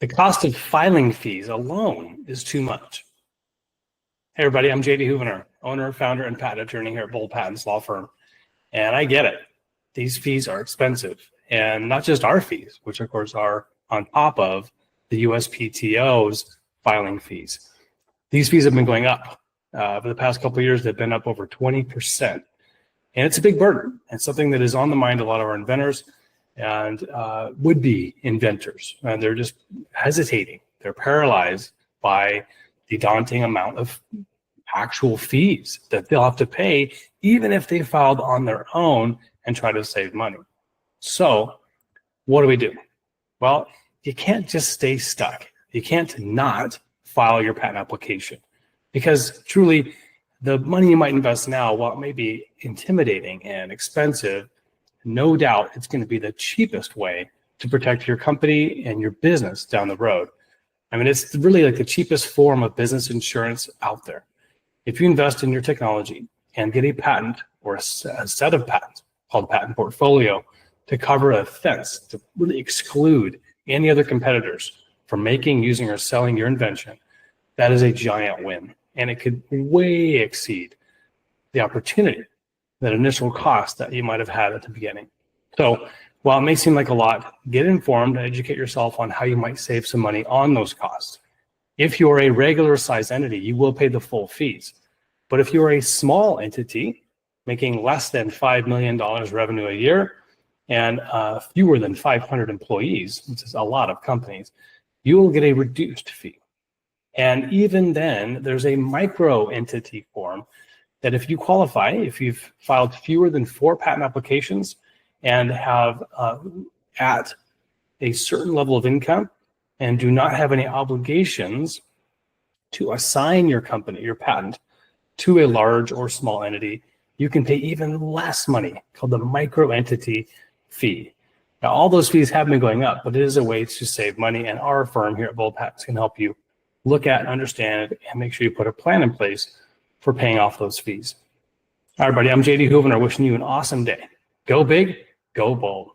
The cost of filing fees alone is too much. Hey everybody, I'm JD Houvener, owner, founder, and patent attorney here at Bold Patents Law Firm. And I get it. These fees are expensive. And not just our fees, which of course are on top of the USPTO's filing fees. These fees have been going up. For the past couple of years, they've been up over 20%. And it's a big burden. It's something that is on the mind of a lot of our inventors and would-be inventors. And they're just hesitating. They're paralyzed by the daunting amount of actual fees that they'll have to pay, even if they filed on their own and try to save money. So what do we do? Well, you can't just stay stuck. You can't not file your patent application, because truly the money you might invest now, while it may be intimidating and expensive, no doubt it's going to be the cheapest way to protect your company and your business down the road. I mean, it's really like the cheapest form of business insurance out there. If you invest in your technology and get a patent or a set of patents called patent portfolio to cover a fence, to really exclude any other competitors from making, using, or selling your invention, that is a giant win. And it could way exceed the opportunity, that initial cost that you might have had at the beginning. So while it may seem like a lot, get informed and educate yourself on how you might save some money on those costs. If you're a regular size entity, you will pay the full fees. But if you're a small entity making less than $5 million revenue a year and fewer than 500 employees, which is a lot of companies, you will get a reduced fee. And even then, there's a micro entity form that if you qualify, if you've filed fewer than 4 patent applications and have at a certain level of income and do not have any obligations to assign your company, your patent, to a large or small entity, you can pay even less money, called the micro entity fee. Now, all those fees have been going up, but it is a way to save money, and our firm here at Bold Patents can help you look at, understand, and make sure you put a plan in place for paying off those fees. All right, everybody, I'm JD Houvener, wishing you an awesome day. Go big, go bold.